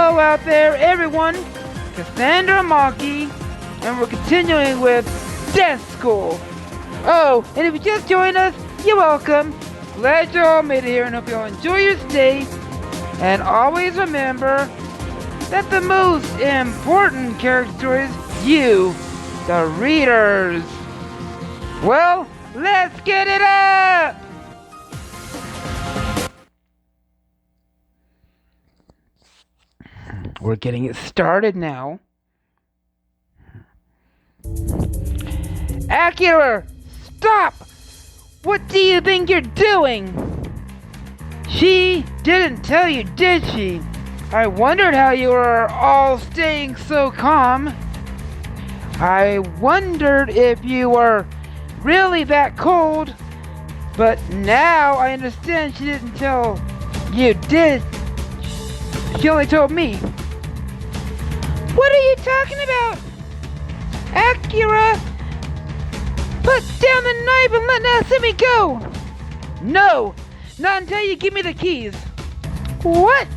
Hello out there, everyone. Cassandra Maki, and we're continuing with Death School. Oh, and if you just joined us, you're welcome. Glad you all made it here and hope you all enjoy your stay. And always remember that the most important character is you, the readers. Well, let's get it up! We're getting it started now. Akira, stop! What do you think you're doing? She didn't tell you, did she? I wondered how you were all staying so calm. I wondered if you were really that cold, but now I understand she didn't tell you, did she? Only told me. What are you talking about? Akira, put down the knife and let Natsumi go! No, not until you give me the keys. What?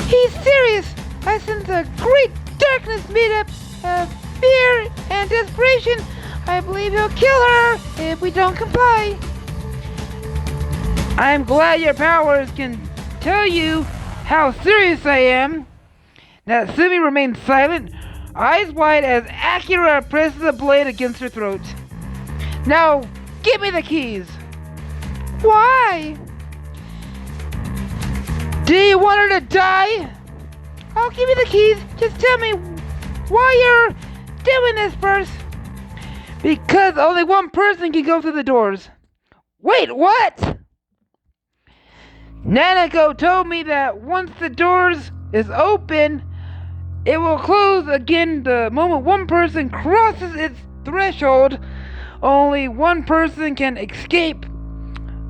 He's serious. I sense a great darkness made up of fear and desperation. I believe he'll kill her if we don't comply. I'm glad your powers can tell you how serious I am. Natsumi remains silent, eyes wide as Akira presses the blade against her throat. Now, give me the keys. Why? Do you want her to die? I'll give you the keys. Just tell me why you're doing this first. Because only one person can go through the doors. Wait, what? Nanako told me that once the doors is open, it will close again the moment one person crosses its threshold. Only one person can escape,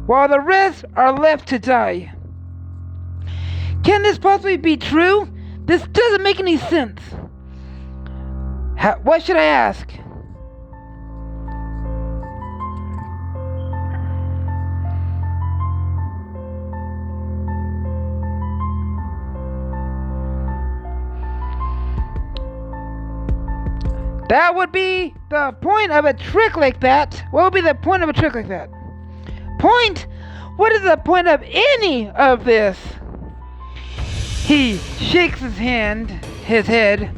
while the rest are left to die. Can this possibly be true? This doesn't make any sense. What should I ask? That would be the point of a trick like that. What would be the point of a trick like that? Point? What is the point of any of this? He shakes his head.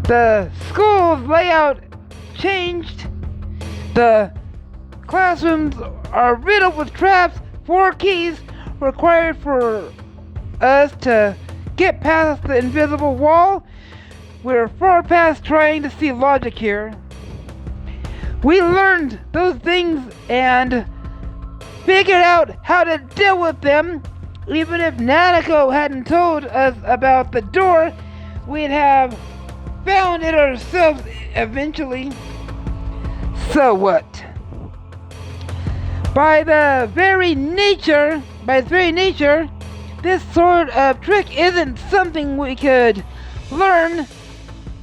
The school's layout changed. The classrooms are riddled with traps. 4 keys required for us to get past the invisible wall. We're far past trying to see logic here. We learned those things and figured out how to deal with them. Even if Nanako hadn't told us about the door, we'd have found it ourselves eventually. So what? By its very nature, this sort of trick isn't something we could learn.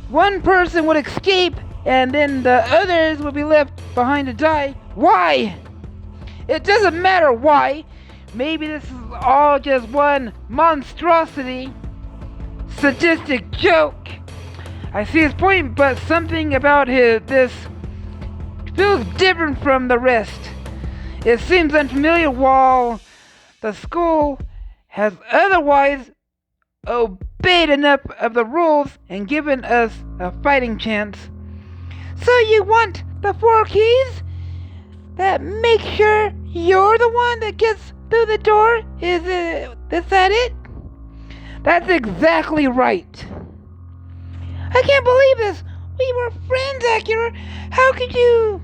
One person would escape, and then the others would be left behind to die. Why? It doesn't matter why. Maybe this is all just one monstrosity, sadistic joke. I see his point, but something about this feels different from the rest. It seems unfamiliar, while the school has otherwise obeyed enough of the rules and given us a fighting chance. So you want the 4 keys? That makes sure you're the one that gets through the door? Is that it? That's exactly right. I can't believe this. We were friends, Akira. How could you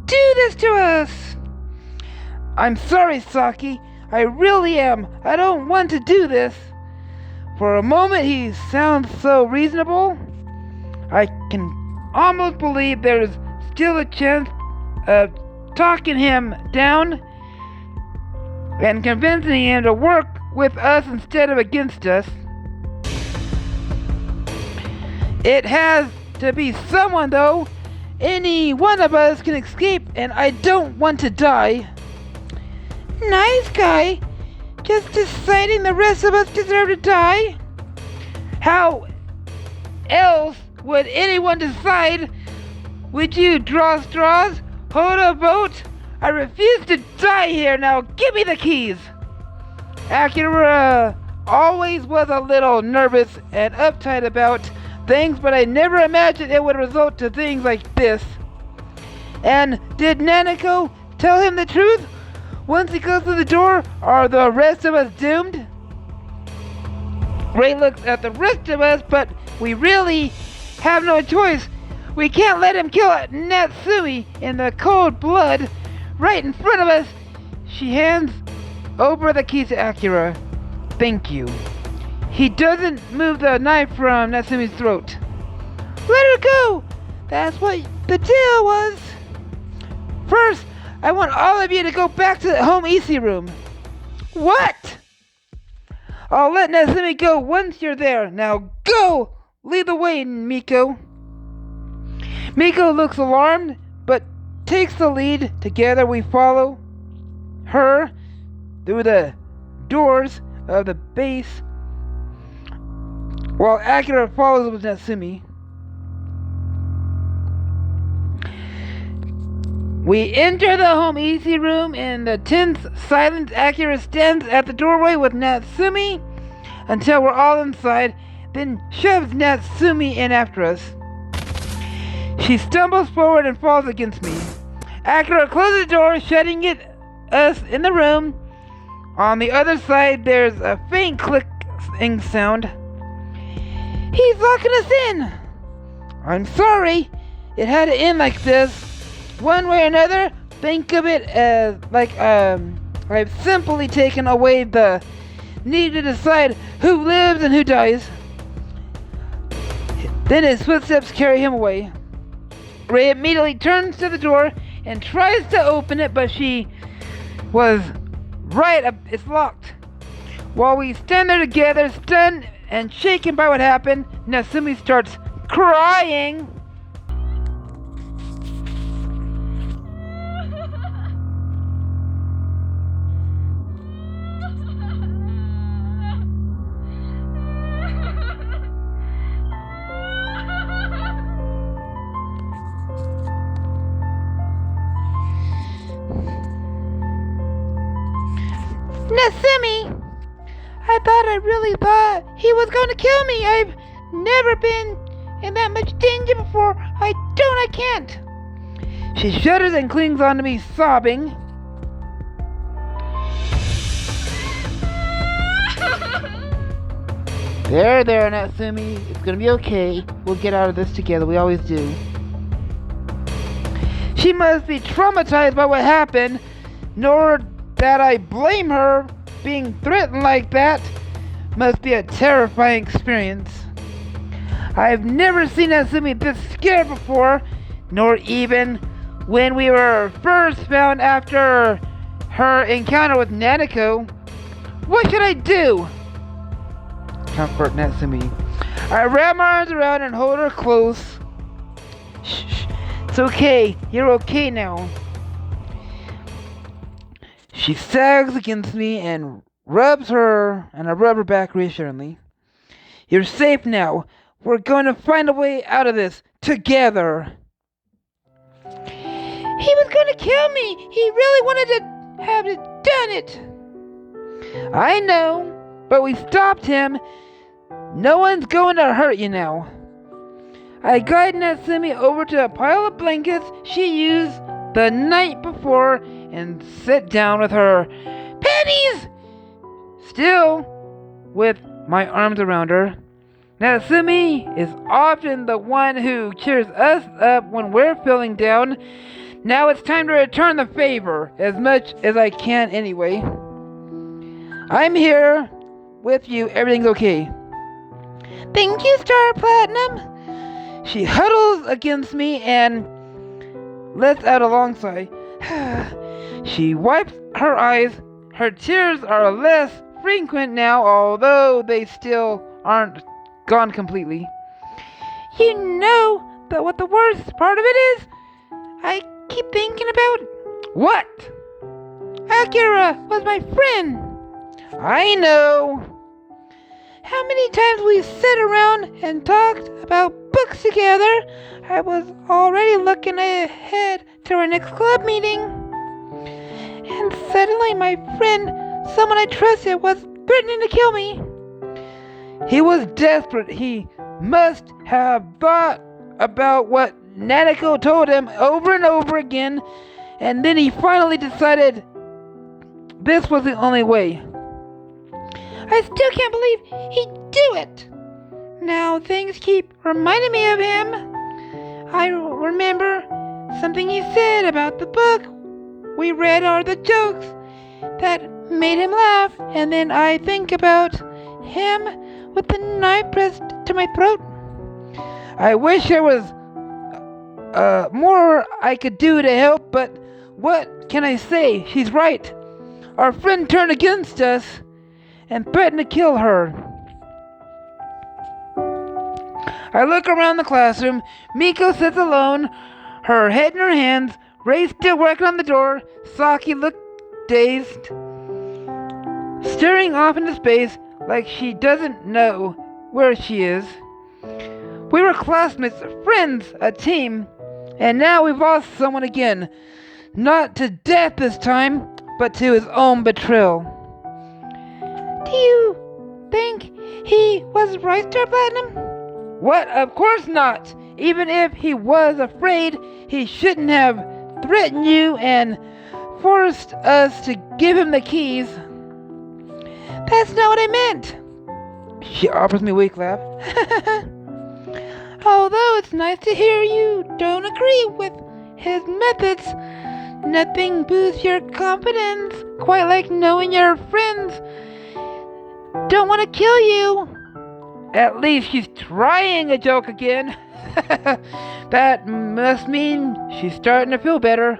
do this to us? I'm sorry, Saki. I really am. I don't want to do this. For a moment, he sounds so reasonable. I can almost believe there's still a chance of talking him down and convincing him to work with us instead of against us. It has to be someone, though. Any one of us can escape, and I don't want to die. Nice guy. Just deciding the rest of us deserve to die? How else would anyone decide? Would you draw straws? Hold a vote? I refuse to die here. Now give me the keys. Akira always was a little nervous and uptight about things, but I never imagined it would result to things like this. And did Nanako tell him the truth? Once he goes through the door, are the rest of us doomed? Ray looks at the rest of us, but we really have no choice. We can't let him kill Natsumi in the cold blood right in front of us. She hands over the keys to Akira. Thank you. He doesn't move the knife from Natsumi's throat. Let her go! That's what the deal was. First, I want all of you to go back to the home EC room. What? I'll let Natsumi go once you're there. Now go! Lead the way, Miko. Miko looks alarmed, but takes the lead. Together we follow her through the doors of the base, while Akira follows with Natsumi. We enter the home EC room. In the tense silence, Akira stands at the doorway with Natsumi until we're all inside, then shoves Natsumi in after us. She stumbles forward and falls against me. Akira closes the door, shutting us in the room. On the other side, there's a faint clicking sound. He's locking us in! I'm sorry. It had to end like this. One way or another, think of it as like I've simply taken away the need to decide who lives and who dies. Then his footsteps carry him away. Ray immediately turns to the door and tries to open it, but she was right, it's locked. While we stand there together, stunned and shaken by what happened, Natsumi starts crying. Natsumi! I really thought he was going to kill me. I've never been in that much danger before. I can't. She shudders and clings onto me, sobbing. There, Natsumi. It's gonna be okay. We'll get out of this together. We always do. She must be traumatized by what happened, nor that I blame her. Being threatened like that must be a terrifying experience. I've never seen Natsumi this scared before, nor even when we were first found after her encounter with Nanako. What should I do? Comfort Natsumi. I wrap my arms around and hold her close. Shh. It's okay. You're okay now. She sags against me and I rub her back reassuringly. You're safe now. We're going to find a way out of this together. He was going to kill me. He really wanted to have done it. I know, but we stopped him. No one's going to hurt you now. I guide Natsumi over to a pile of blankets she used the night before and sit down with her. Pennies! Still, with my arms around her. Natsumi is often the one who cheers us up when we're feeling down. Now it's time to return the favor, as much as I can anyway. I'm here with you. Everything's okay. Thank you, Star Platinum. She huddles against me and lets out a long sigh. She wipes her eyes. Her tears are less frequent now, although they still aren't gone completely. You know that what the worst part of it is? I keep thinking about... What? Akira was my friend. I know. How many times we sat around and talked about books together. I was already looking ahead to our next club meeting. And suddenly my friend, someone I trusted, was threatening to kill me. He was desperate. He must have thought about what Nanako told him over and over again, and then he finally decided this was the only way. I still can't believe he'd do it. Now things keep reminding me of him. I remember something he said about the book we read or the jokes that made him laugh, and then I think about him with the knife pressed to my throat. I wish there was more I could do to help, but what can I say? She's right. Our friend turned against us and threatened to kill her. I look around the classroom. Miko sits alone, her head in her hands. Ray's still working on the door. Saki looked dazed, staring off into space like she doesn't know where she is. We were classmates, friends, a team, and now we've lost someone again. Not to death this time, but to his own betrayal. Do you think he was right, Star Platinum? What? Of course not. Even if he was afraid, he shouldn't have threatened you and forced us to give him the keys. That's not what I meant. She offers me a weak laugh. Although it's nice to hear you don't agree with his methods, nothing boosts your confidence quite like knowing your friends don't want to kill you. At least she's trying a joke again. That must mean she's starting to feel better.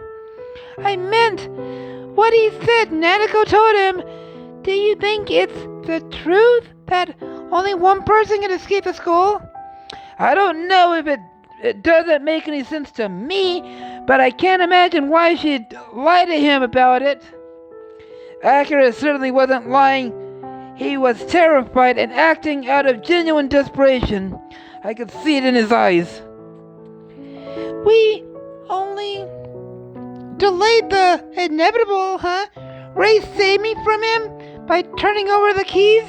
I meant what he said Nanako told him. Do you think it's the truth that only one person can escape the school? I don't know if it doesn't make any sense to me, but I can't imagine why she'd lie to him about it. Akira certainly wasn't lying. He was terrified and acting out of genuine desperation. I could see it in his eyes. We only delayed the inevitable, huh? Ray saved me from him by turning over the keys.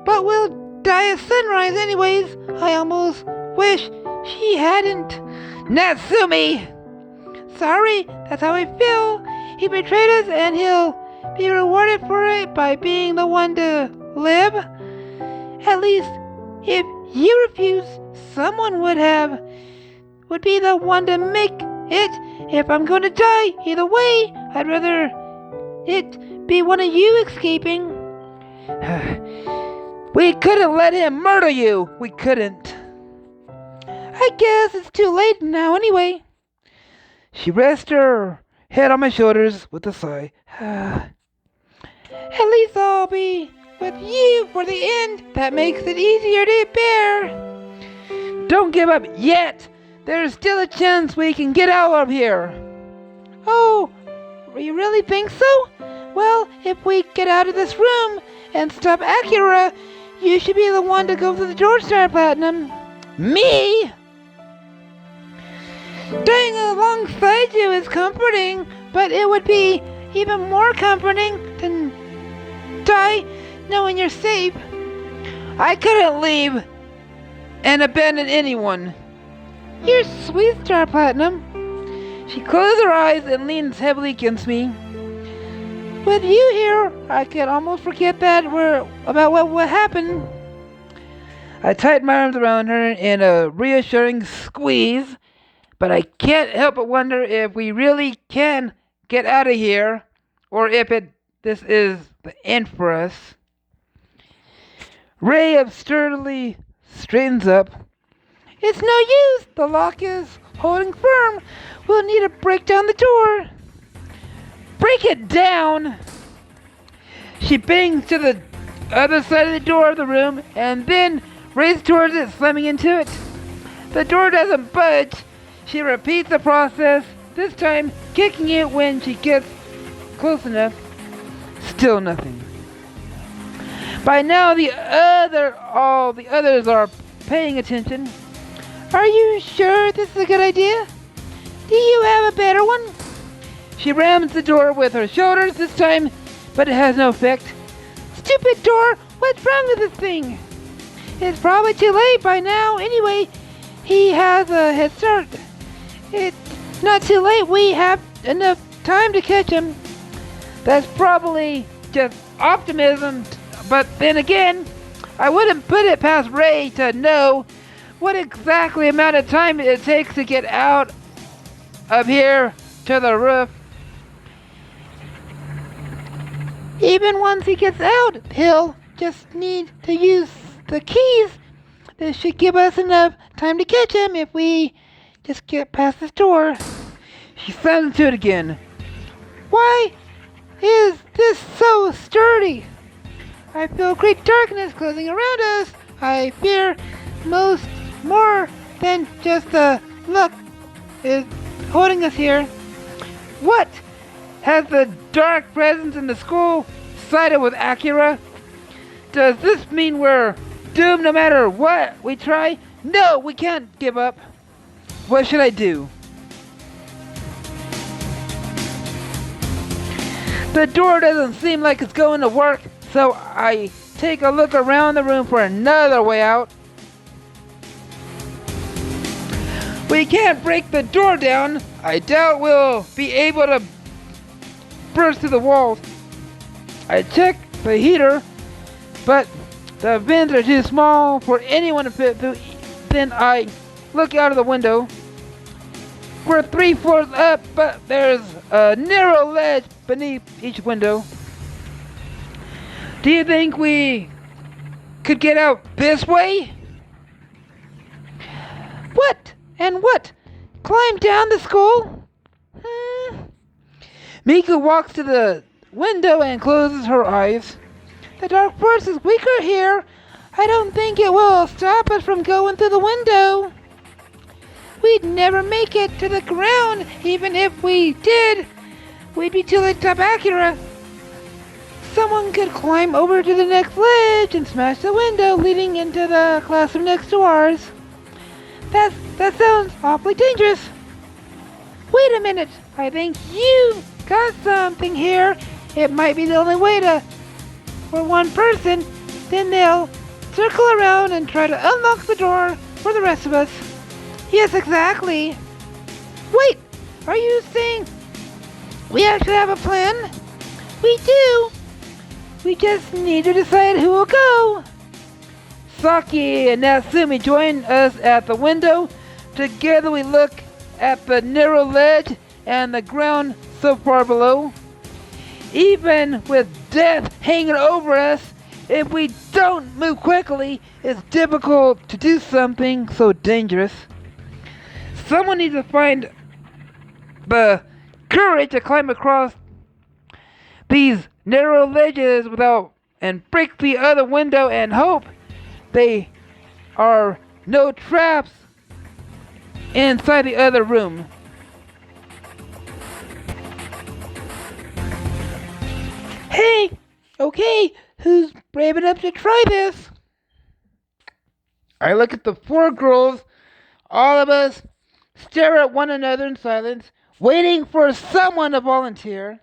But we'll die at sunrise anyways. I almost wish she hadn't. Natsumi! Sorry, that's how I feel. He betrayed us and he'll be rewarded for it by being the one to live. At least, if you refuse, someone would be the one to make it. If I'm going to die, either way, I'd rather it be one of you escaping. We couldn't let him murder you. We couldn't. I guess it's too late now anyway. She rests her head on my shoulders with a sigh. At least I'll be with you for the end. That makes it easier to bear. Don't give up yet. There's still a chance we can get out of here. Oh, you really think so? Well, if we get out of this room and stop Akira, you should be the one to go through the door, Star Platinum. Me? Dying alongside you is comforting, but it would be even more comforting to die knowing you're safe. I couldn't leave and abandon anyone. You're sweet, Star Platinum. She closes her eyes and leans heavily against me. With you here, I could almost forget about what happened. I tighten my arms around her in a reassuring squeeze, but I can't help but wonder if we really can get out of here, or if this is the end for us. Ray absurdly straightens up. It's no use. The lock is holding firm. We'll need to break down the door. Break it down! She bangs to the other side of the door of the room and then races towards it, slamming into it. The door doesn't budge. She repeats the process, this time kicking it when she gets close enough. Still nothing. By now, all the others are paying attention. Are you sure this is a good idea? Do you have a better one? She rams the door with her shoulders this time, but it has no effect. Stupid door! What's wrong with this thing? It's probably too late by now. Anyway, he has a head start. It's not too late. We have enough time to catch him. That's probably just optimism, but then again, I wouldn't put it past Ray to know what exactly amount of time it takes to get out of here to the roof. Even once he gets out, he'll just need to use the keys. This should give us enough time to catch him if we just get past this door. She slams into it again. Why is this so sturdy? I feel great darkness closing around us. I fear more than just the luck is holding us here. What? Has the dark presence in the school sided with Akira? Does this mean we're doomed no matter what we try? No, we can't give up. What should I do? The door doesn't seem like it's going to work, so I take a look around the room for another way out. We can't break the door down. I doubt we'll be able to burst through the walls. I check the heater, but the vents are too small for anyone to fit through. Then I look out of the window. We're 3 floors up, but there's a narrow ledge beneath each window. Do you think we could get out this way? What? And what? Climb down the school? Miku walks to the window and closes her eyes. The dark force is weaker here. I don't think it will stop us from going through the window. We'd never make it to the ground. Even if we did, we'd be too late to stop Akira. Someone could climb over to the next ledge and smash the window leading into the classroom next to ours. That sounds awfully dangerous. Wait a minute. I think you got something here. It might be the only way for one person. Then they'll circle around and try to unlock the door for the rest of us. Yes, exactly. Wait, are you saying we actually have a plan? We do. We just need to decide who will go. Saki and Natsumi join us at the window. Together we look at the narrow ledge and the ground so far below. Even with death hanging over us, if we don't move quickly, it's difficult to do something so dangerous. Someone needs to find the courage to climb across these narrow ledges and break the other window and hope there are no traps inside the other room. Hey, okay, who's brave enough to try this? I look at the 4 girls. All of us stare at one another in silence, waiting for someone to volunteer.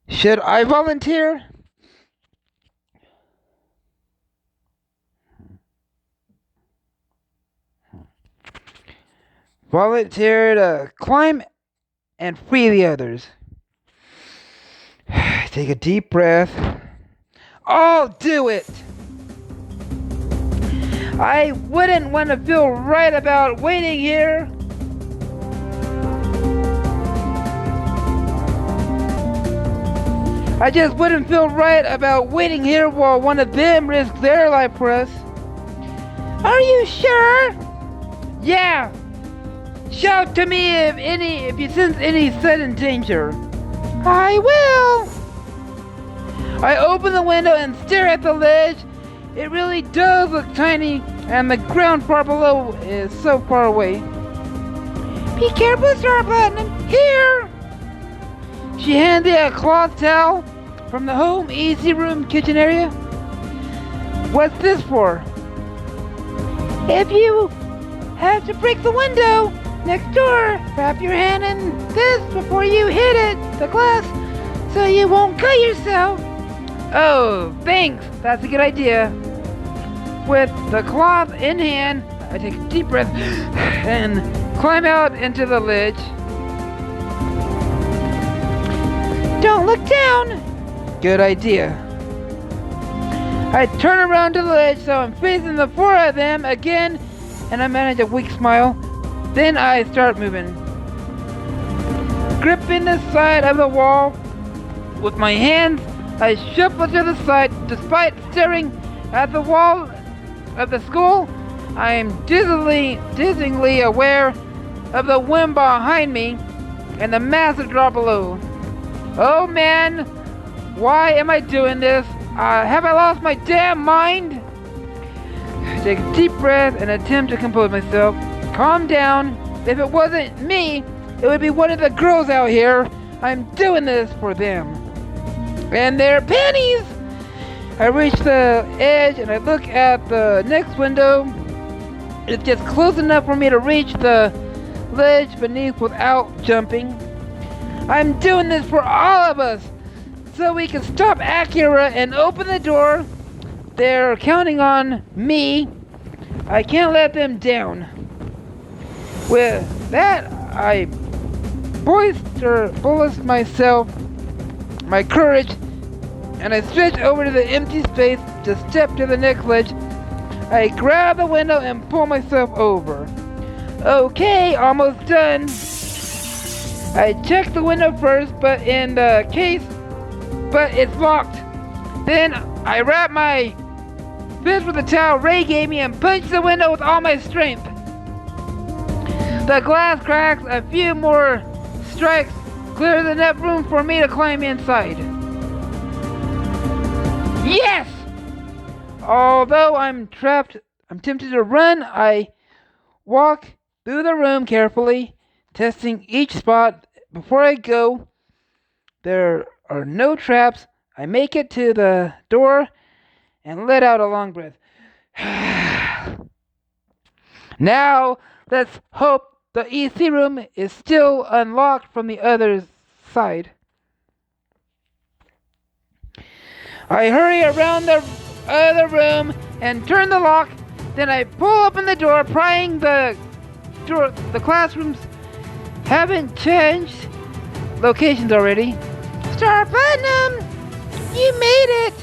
Should I volunteer? Volunteer to climb and free the others. Take a deep breath. I'll do it! I wouldn't want to feel right about waiting here. I just wouldn't feel right about waiting here while one of them risks their life for us. Are you sure? Yeah. Shout to me if you sense any sudden danger. I will. I open the window and stare at the ledge. It really does look tiny, and the ground far below is so far away. Be careful, Star Platinum. Here! She handed a cloth towel. from the home easy room kitchen area. What's this for? If you have to break the window next door, wrap your hand in this before you hit it, the glass, so you won't cut yourself. Oh, thanks. That's a good idea. With the cloth in hand, I take a deep breath and climb out into the ledge. Don't look down. Good idea. I turn around to the ledge so I'm facing the four of them again, and I manage a weak smile. Then I start moving. Gripping the side of the wall with my hands, I shuffle to the side. Despite staring at the wall of the school, I am dizzyingly aware of the wind behind me and the massive drop below. Oh man, why am I doing this? Have I lost my damn mind? I take a deep breath and attempt to compose myself. Calm down. If it wasn't me, it would be one of the girls out here. I'm doing this for them. And their panties! I reach the edge and I look at the next window. It's just close enough for me to reach the ledge beneath without jumping. I'm doing this for all of us, so we can stop Akira and open the door. They're counting on me. I can't let them down. With that, I bolster myself, my courage, and I stretch over to the empty space to step to the next ledge. I grab the window and pull myself over. Okay, almost done. I check the window first, but in the case, but it's locked. Then I wrap my fist with the towel Ray gave me and punch the window with all my strength. The glass cracks. A few more strikes clears enough room for me to climb inside. Yes! Although I'm trapped, I'm tempted to run. I walk through the room carefully, testing each spot before I go. There are no traps. I make it to the door and let out a long breath. Now, let's hope the EC room is still unlocked from the other side. I hurry around the other room and turn the lock. Then I pull open the door, prying the door. The classrooms haven't changed locations already. Star Platinum, you made it.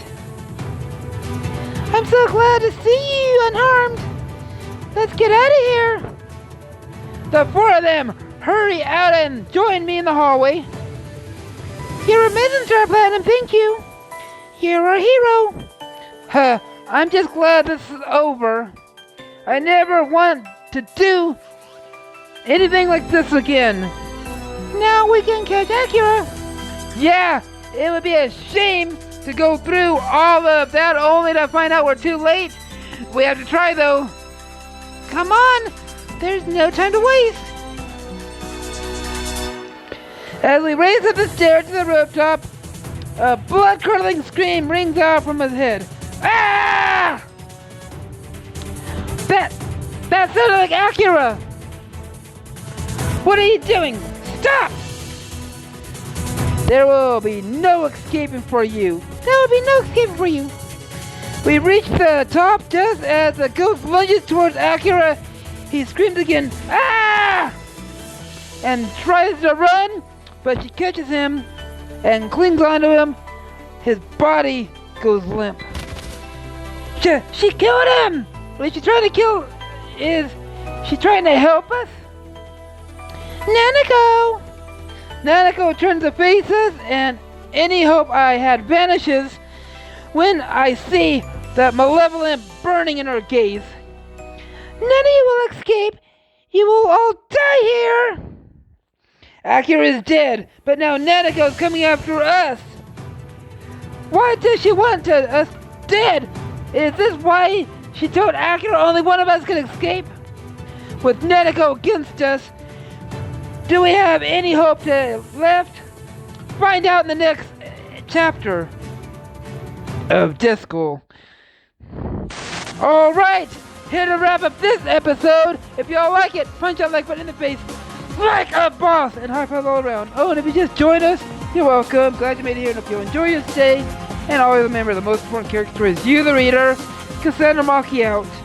I'm so glad to see you unharmed. Let's get out of here. The four of them hurry out and join me in the hallway. You're amazing, Star Platinum. Thank you. You're our hero. I'm just glad this is over. I never want to do anything like this again. Now we can catch Akira. Yeah, it would be a shame to go through all of that only to find out we're too late. We have to try though. Come on, there's no time to waste. As we race up the stairs to the rooftop, a blood-curdling scream rings out from his head. Ah! That sounded like Akira. What are you doing? Stop! There will be no escaping for you. There will be no escaping for you. We reach the top just as the ghost lunges towards Akira. He screams again, ah! And tries to run, but she catches him and clings onto him. His body goes limp. She killed him! What she's trying to kill is she trying to help us? Nanako! Nanako turns to face us, and any hope I had vanishes when I see that malevolent burning in her gaze. None of you will escape. You will all die here. Akira is dead, but now Nanako is coming after us. Why does she want us dead? Is this why she told Akira only one of us can escape? With Nanako against us, do we have any hope left? Find out in the next chapter. of Disco. Alright, here to wrap up this episode. If y'all like it, punch that like button in the face like a boss and high five all around. Oh, and if you just joined us, you're welcome. Glad you made it here and hope you enjoy your stay. And always remember, the most important character is you, the reader. Cassandra Maki out.